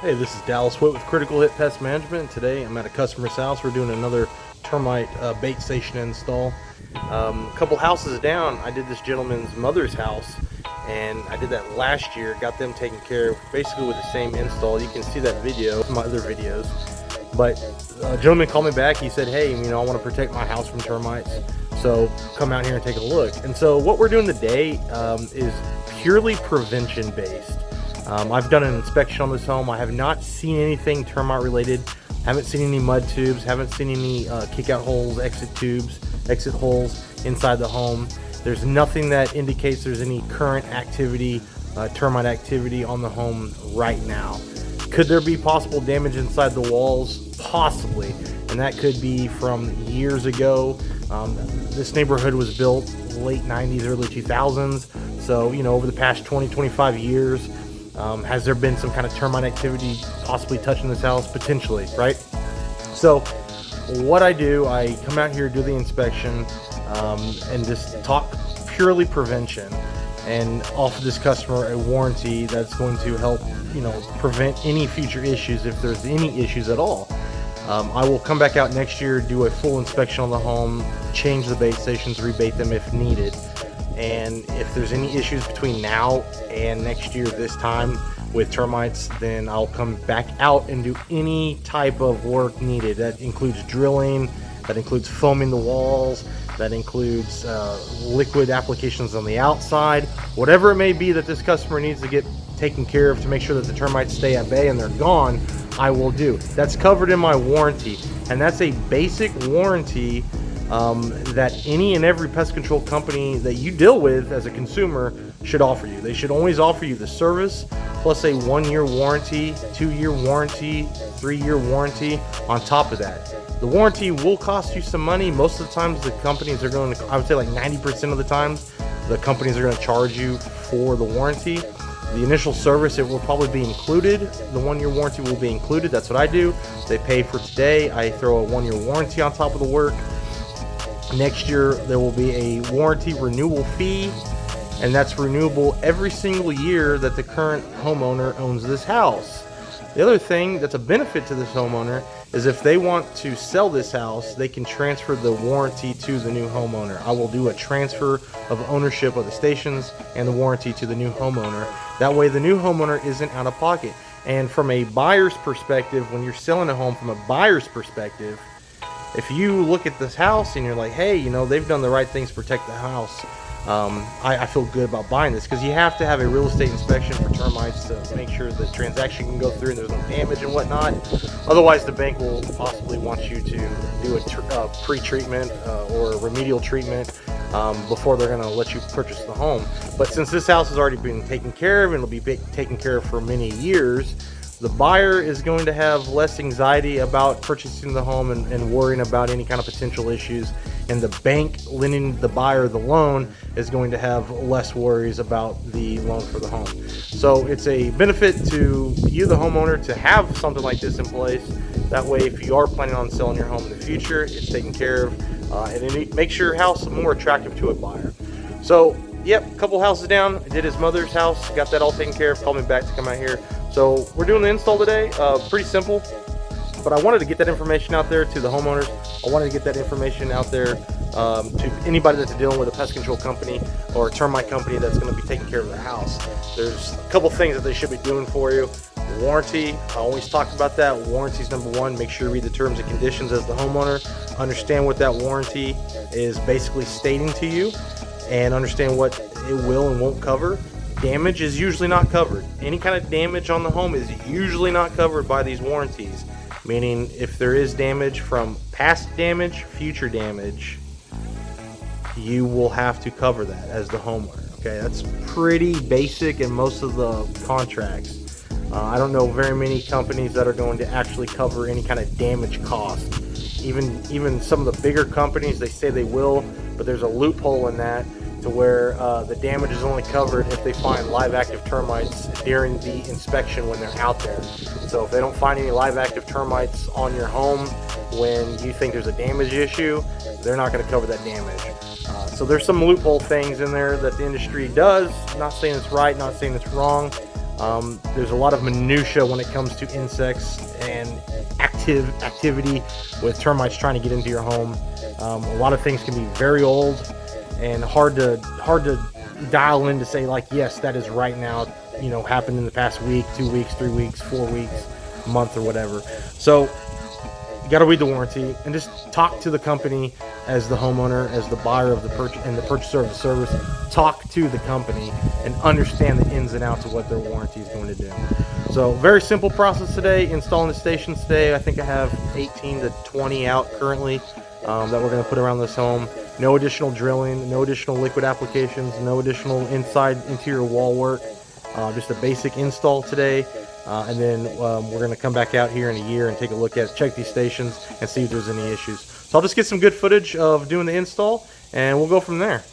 Hey, this is Dallas Witt with Critical Hit Pest Management. Today I'm at a customer's house. We're doing another termite bait station install. A couple houses down, I did this gentleman's mother's house, and I did that last year. Got them taken care of basically with the same install. You can see that video in my other videos. But a gentleman called me back. He said, hey, I want to protect my house from termites, so come out here and take a look. And so what we're doing today is purely prevention based. I've done an inspection on this home. I have not seen anything termite related. Haven't seen any mud tubes, haven't seen any kick out holes, exit holes inside the home. There's nothing that indicates there's any current activity, termite activity on the home right now. Could there be possible damage inside the walls? Possibly, and that could be from years ago. This neighborhood was built late 90s, early 2000s, so over the past 20-25 years, has there been some kind of termite activity possibly touching this house? Potentially, right? So what I do, I come out here, do the inspection, and just talk purely prevention, and offer this customer a warranty that's going to help prevent any future issues, if there's any issues at all. I will come back out next year, do a full inspection on the home, change the bait stations, rebait them if needed. And if there's any issues between now and next year this time with termites, then I'll come back out and do any type of work needed. That includes drilling, that includes foaming the walls, that includes liquid applications on the outside. Whatever it may be that this customer needs to get taken care of to make sure that the termites stay at bay and they're gone, I will do. That's covered in my warranty, and that's a basic warranty that any and every pest control company that you deal with as a consumer should offer you. They should always offer you the service plus a 1-year warranty, 2-year warranty, 3-year warranty on top of that. The warranty will cost you some money. Most of the times the companies are going to, I would say like 90% of the times, the companies are going to charge you for the warranty. The initial service, it will probably be included. The 1-year warranty will be included. That's what I do. They pay for today. I throw a 1-year warranty on top of the work. Next year there will be a warranty renewal fee, and that's renewable every single year that the current homeowner owns this house. The other thing that's a benefit to this homeowner is if they want to sell this house, they can transfer the warranty to the new homeowner. I will do a transfer of ownership of the stations and the warranty to the new homeowner. That way the new homeowner isn't out of pocket. And from a buyer's perspective, when you're selling a home from a buyer's perspective, if you look at this house and you're like, hey, they've done the right things to protect the house, I feel good about buying this, because you have to have a real estate inspection for termites to make sure the transaction can go through and there's no damage and whatnot. Otherwise, the bank will possibly want you to do a pre-treatment or a remedial treatment before they're going to let you purchase the home. But since this house has already been taken care of and it'll be taken care of for many years, the buyer is going to have less anxiety about purchasing the home and worrying about any kind of potential issues, and the bank lending the buyer the loan is going to have less worries about the loan for the home. So it's a benefit to you, the homeowner, to have something like this in place. That way, if you are planning on selling your home in the future, it's taken care of, and it makes your house more attractive to a buyer. So yep, a couple houses down, I did his mother's house, got that all taken care of, called me back to come out here. So we're doing the install today, pretty simple, but I wanted to get that information out there to the homeowners. I wanted to get that information out there to anybody that's dealing with a pest control company or a termite company that's going to be taking care of their house. There's a couple things that they should be doing for you. Warranty, I always talk about that. Warranty is number one. Make sure you read the terms and conditions as the homeowner. Understand what that warranty is basically stating to you, and understand what it will and won't cover. Damage is usually not covered. Any kind of damage on the home is usually not covered by these warranties. Meaning, if there is damage from past damage, future damage, you will have to cover that as the homeowner. Okay, that's pretty basic in most of the contracts. I don't know very many companies that are going to actually cover any kind of damage cost. Even some of the bigger companies, they say they will, but there's a loophole in that, to where the damage is only covered if they find live active termites during the inspection when they're out there. So if they don't find any live active termites on your home when you think there's a damage issue, they're not going to cover that damage. So there's some loophole things in there that the industry does. Not saying it's right, not saying it's wrong. There's a lot of minutia when it comes to insects and activity with termites trying to get into your home. A lot of things can be very old and hard to dial in to say, like, yes, that is right now, you know, happened in the past week, 2 weeks, 3 weeks, 4 weeks, month, or whatever. So you got to read the warranty and just talk to the company as the homeowner, as the buyer of the purchaser of the service. Talk to the company and understand the ins and outs of what their warranty is going to do. So very simple process today, installing the stations today. I think I have 18 to 20 out currently that we're going to put around this home. No additional drilling, no additional liquid applications, no additional interior wall work. Just a basic install today. And then we're going to come back out here in a year and take a look at, check these stations and see if there's any issues. So I'll just get some good footage of doing the install and we'll go from there.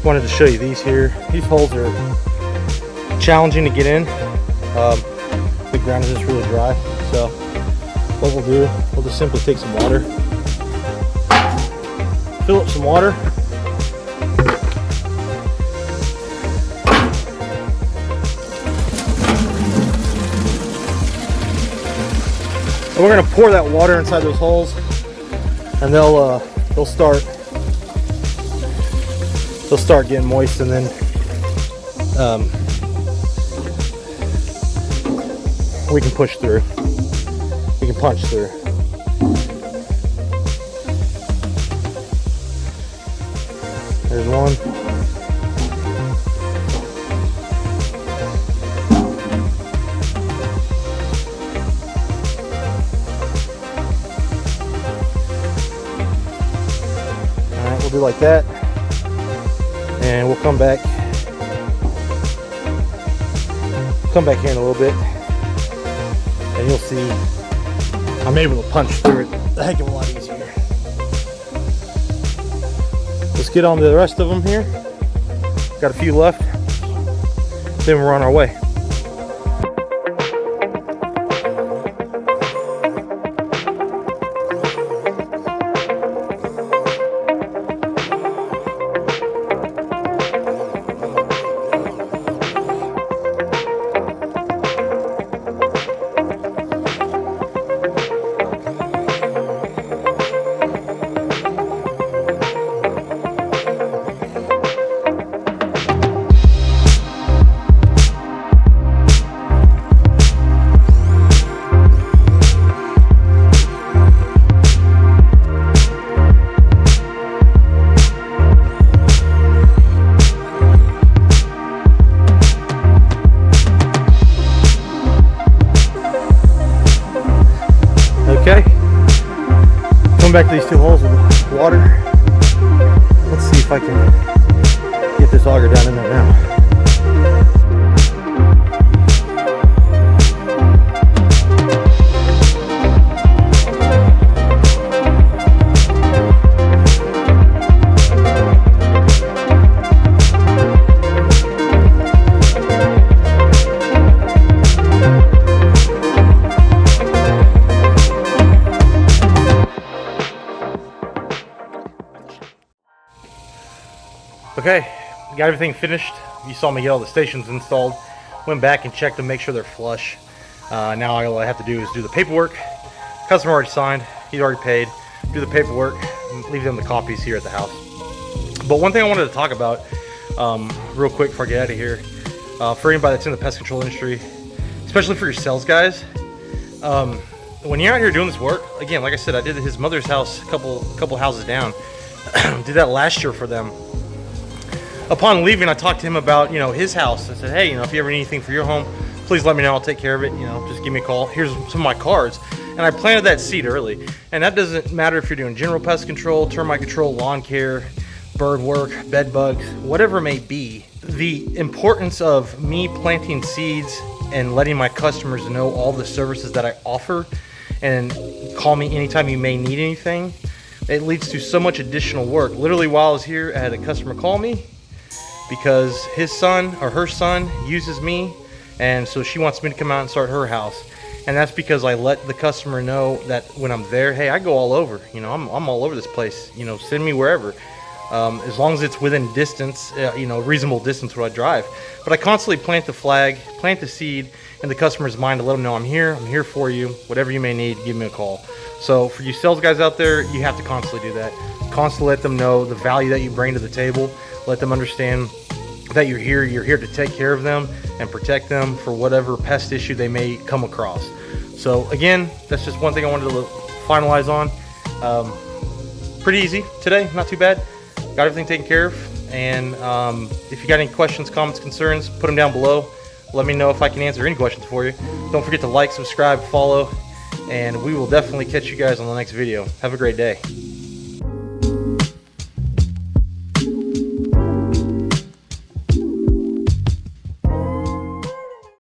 Wanted to show you these here. These holes are challenging to get in. The ground is just really dry, so what we'll do, we'll just simply take some water, fill up some water, and we're going to pour that water inside those holes, and they'll start getting moist, and then we can push through. We can punch through. There's one. All right, we'll do like that. And we'll come back here in a little bit, and you'll see I'm able to punch through it a heck of a lot easier. Let's get on to the rest of them here. Got a few left, then we're on our way. Going back to these 2 holes with water. Let's see if I can get this auger down in there now. Okay, got everything finished. You saw me get all the stations installed. Went back and checked to make sure they're flush. Now all I have to do is do the paperwork. Customer already signed, he's already paid. Do the paperwork and leave them the copies here at the house. But one thing I wanted to talk about real quick before I get out of here, for anybody that's in the pest control industry, especially for your sales guys, when you're out here doing this work, again, like I said, I did his mother's house a couple houses down. Did that last year for them. Upon leaving, I talked to him about, his house. I said, hey, if you ever need anything for your home, please let me know. I'll take care of it. Just give me a call. Here's some of my cards. And I planted that seed early. And that doesn't matter if you're doing general pest control, termite control, lawn care, bird work, bed bugs, whatever it may be. The importance of me planting seeds and letting my customers know all the services that I offer and call me anytime you may need anything, it leads to so much additional work. Literally, while I was here, I had a customer call me because his son or her son uses me, and so she wants me to come out and start her house. And that's because I let the customer know that when I'm there, hey, I go all over. I'm all over this place. Send me wherever, as long as it's within distance, reasonable distance where I drive. But I constantly plant the flag, plant the seed in the customer's mind to let them know I'm here for you. Whatever you may need, give me a call. So for you sales guys out there, you have to constantly do that. Constantly let them know the value that you bring to the table. Let them understand that you're here to take care of them and protect them for whatever pest issue they may come across. So again, that's just one thing I wanted to finalize on. Pretty easy today, not too bad. Got everything taken care of. And if you got any questions, comments, concerns, put them down below. Let me know if I can answer any questions for you. Don't forget to like, subscribe, follow, and we will definitely catch you guys on the next video. Have a great day.